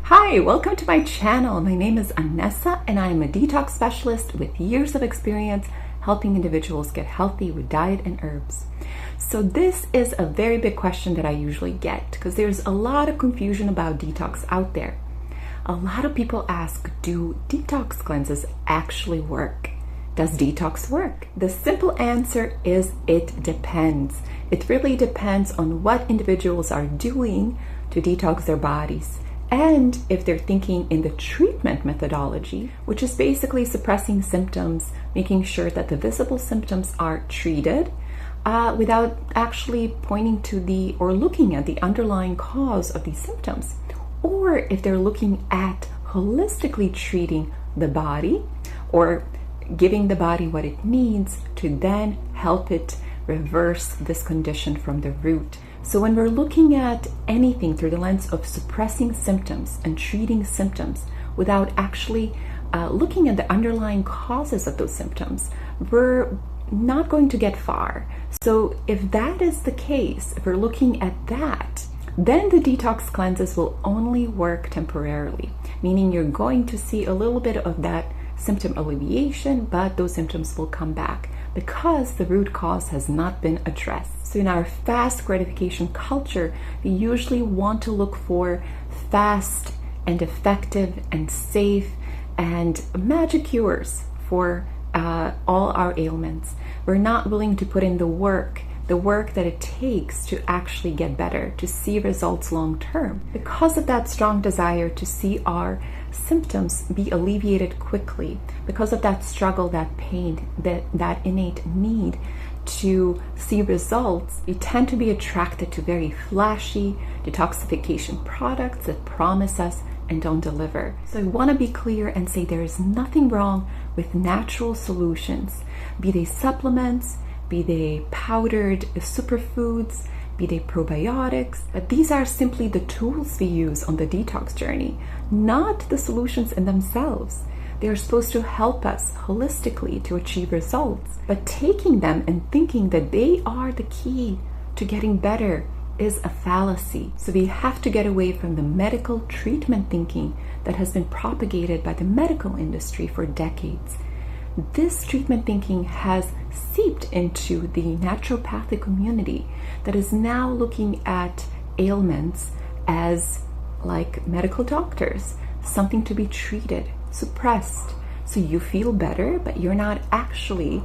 Hi, welcome to my channel. My name is Anessa and I am a detox specialist with years of experience helping individuals get healthy with diet and herbs. So this is a very big question that I usually get because there's a lot of confusion about detox out there. A lot of people ask, do detox cleanses actually work? Does detox work? The simple answer is it depends. It really depends on what individuals are doing to detox their bodies. And if they're thinking in the treatment methodology, which is basically suppressing symptoms, making sure that the visible symptoms are treated without actually pointing to or looking at the underlying cause of these symptoms. Or if they're looking at holistically treating the body or giving the body what it needs to then help it reverse this condition from the root. So when we're looking at anything through the lens of suppressing symptoms and treating symptoms without actually looking at the underlying causes of those symptoms, we're not going to get far. So if that is the case, if we're looking at that, then the detox cleanses will only work temporarily, meaning you're going to see a little bit of that symptom alleviation, but those symptoms will come back because the root cause has not been addressed. So in our fast gratification culture, we usually want to look for fast and effective and safe and magic cures for all our ailments. We're not willing to put in the work that it takes to actually get better, to see results long term. Because of that strong desire to see our symptoms be alleviated quickly, because of that struggle, that pain, that innate need to see results, we tend to be attracted to very flashy detoxification products that promise us and don't deliver. So I want to be clear and say there is nothing wrong with natural solutions, be they supplements, be they powdered superfoods, be they probiotics, but these are simply the tools we use on the detox journey, not the solutions in themselves. They're supposed to help us holistically to achieve results, but taking them and thinking that they are the key to getting better is a fallacy. So we have to get away from the medical treatment thinking that has been propagated by the medical industry for decades. This treatment thinking has seeped into the naturopathic community that is now looking at ailments as like medical doctors, something to be treated, suppressed. So you feel better, but you're not actually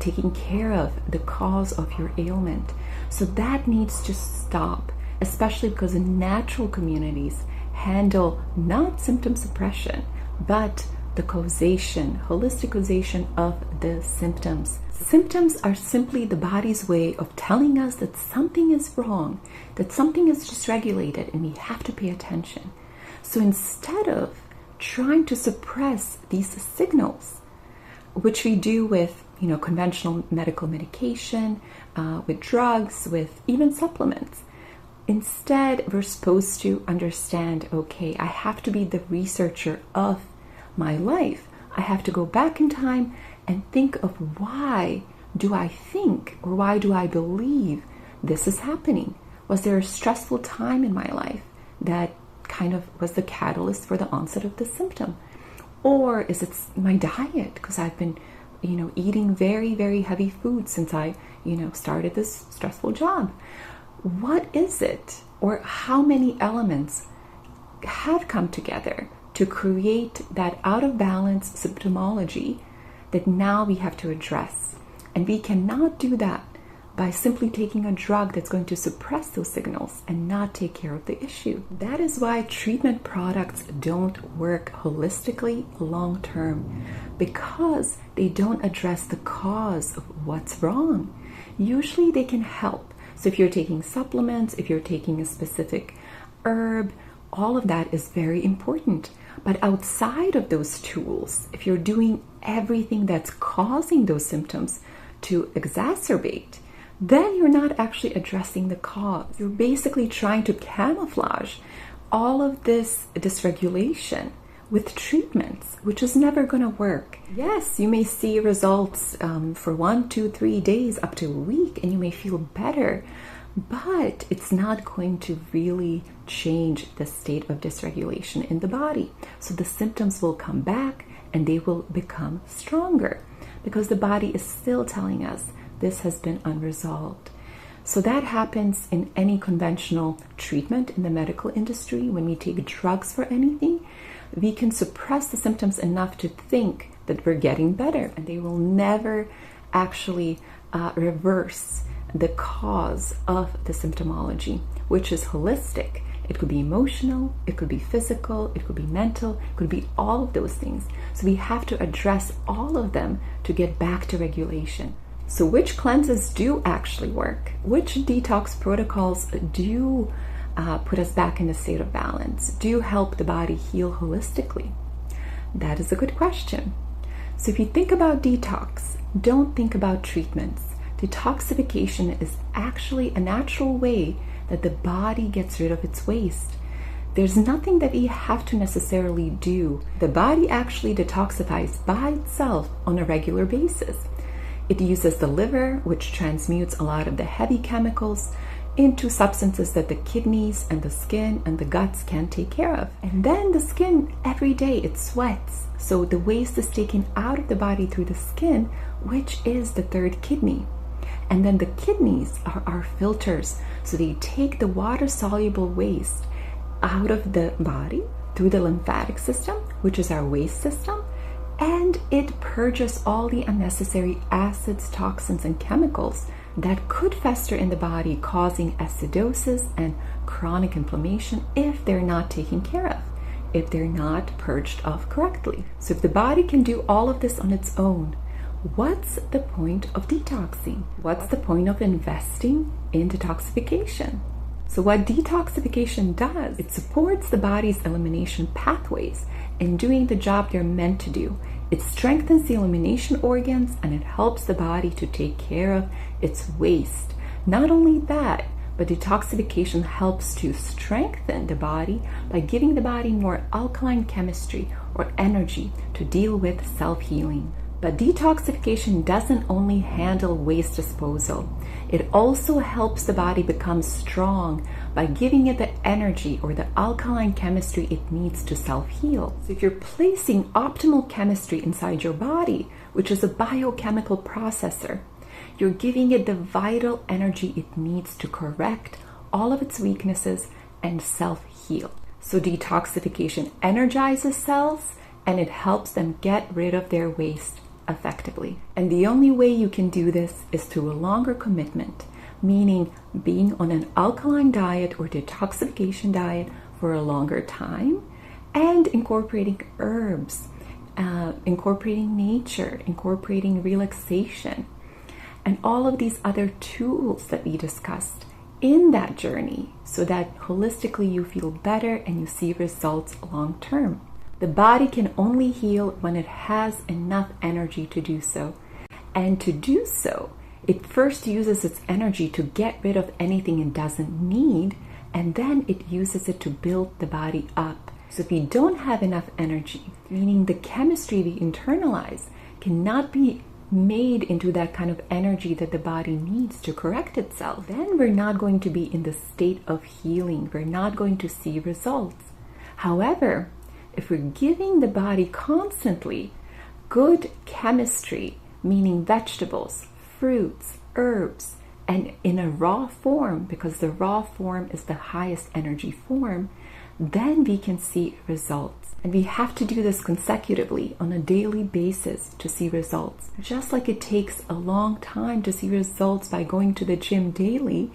taking care of the cause of your ailment. So that needs to stop, especially because the natural communities handle not symptom suppression, but the causation, holistic causation of the symptoms. Symptoms are simply the body's way of telling us that something is wrong, that something is dysregulated, and we have to pay attention. So instead of trying to suppress these signals, which we do with conventional medical medication, with drugs, with even supplements, instead we're supposed to understand, okay, I have to be the researcher of my life. I have to go back in time and think of why do I think or why do I believe this is happening? Was there a stressful time in my life that kind of was the catalyst for the onset of the symptom? Or is it my diet? Because I've been eating very, very heavy food since I started this stressful job. What is it? Or how many elements have come together to create that out of balance symptomology that now we have to address? And we cannot do that by simply taking a drug that's going to suppress those signals and not take care of the issue. That is why treatment products don't work holistically long term, because they don't address the cause of what's wrong. Usually they can help. So if you're taking supplements, if you're taking a specific herb, all of that is very important. But outside of those tools, if you're doing everything that's causing those symptoms to exacerbate, then you're not actually addressing the cause. You're basically trying to camouflage all of this dysregulation with treatments, which is never going to work. Yes, you may see results for 1, 2, 3 days, up to a week, and you may feel better. but it's not going to really change the state of dysregulation in the body. So the symptoms will come back and they will become stronger because the body is still telling us this has been unresolved. So that happens in any conventional treatment in the medical industry. When we take drugs for anything, we can suppress the symptoms enough to think that we're getting better, and they will never actually reverse the cause of the symptomology, which is holistic. It could be emotional, it could be physical, it could be mental, it could be all of those things. So we have to address all of them to get back to regulation. So which cleanses do actually work? Which detox protocols do put us back in a state of balance? Do help the body heal holistically? That is a good question. So if you think about detox, don't think about treatments. Detoxification is actually a natural way that the body gets rid of its waste. There's nothing that we have to necessarily do. The body actually detoxifies by itself on a regular basis. It uses the liver, which transmutes a lot of the heavy chemicals into substances that the kidneys and the skin and the guts can take care of. And then the skin, every day it sweats. So the waste is taken out of the body through the skin, which is the third kidney. And then the kidneys are our filters. So they take the water-soluble waste out of the body through the lymphatic system, which is our waste system, and it purges all the unnecessary acids, toxins, and chemicals that could fester in the body, causing acidosis and chronic inflammation if they're not taken care of, if they're not purged off correctly. So if the body can do all of this on its own, what's the point of detoxing? What's the point of investing in detoxification? So what detoxification does, it supports the body's elimination pathways in doing the job they're meant to do. It strengthens the elimination organs and it helps the body to take care of its waste. Not only that, but detoxification helps to strengthen the body by giving the body more alkaline chemistry or energy to deal with self-healing. But detoxification doesn't only handle waste disposal. It also helps the body become strong by giving it the energy or the alkaline chemistry it needs to self-heal. So if you're placing optimal chemistry inside your body, which is a biochemical processor, you're giving it the vital energy it needs to correct all of its weaknesses and self-heal. So detoxification energizes cells and it helps them get rid of their waste effectively. And the only way you can do this is through a longer commitment, meaning being on an alkaline diet or detoxification diet for a longer time and incorporating herbs, incorporating nature, incorporating relaxation, and all of these other tools that we discussed in that journey so that holistically you feel better and you see results long term. The body can only heal when it has enough energy to do so. And to do so, it first uses its energy to get rid of anything it doesn't need, and then it uses it to build the body up. So if we don't have enough energy, meaning the chemistry we internalize cannot be made into that kind of energy that the body needs to correct itself, then we're not going to be in the state of healing. We're not going to see results. However, if we're giving the body constantly good chemistry, meaning vegetables, fruits, herbs, and in a raw form, because the raw form is the highest energy form, then we can see results. And we have to do this consecutively on a daily basis to see results. Just like it takes a long time to see results by going to the gym daily,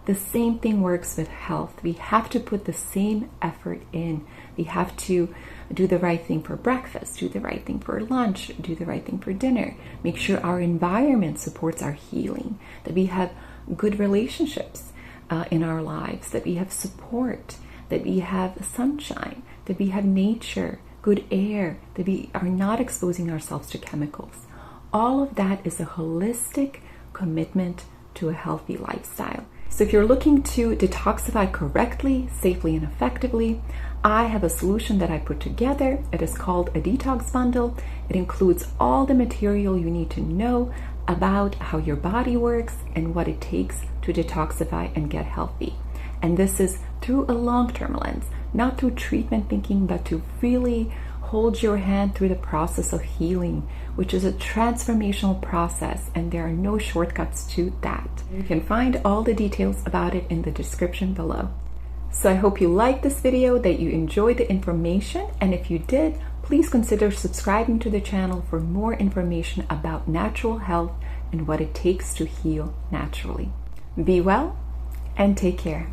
the same thing works with health. We have to put the same effort in. We have to do the right thing for breakfast, do the right thing for lunch, do the right thing for dinner. Make sure our environment supports our healing, that we have good relationships in our lives, that we have support, that we have sunshine, that we have nature, good air, that we are not exposing ourselves to chemicals. All of that is a holistic commitment to a healthy lifestyle. So if you're looking to detoxify correctly, safely, and effectively, I have a solution that I put together. It is called a detox bundle. It includes all the material you need to know about how your body works and what it takes to detoxify and get healthy. And this is through a long-term lens, not through treatment thinking, but to really hold your hand through the process of healing, which is a transformational process, and there are no shortcuts to that. You can find all the details about it in the description below. So I hope you liked this video, that you enjoyed the information, and if you did, please consider subscribing to the channel for more information about natural health and what it takes to heal naturally. Be well and take care.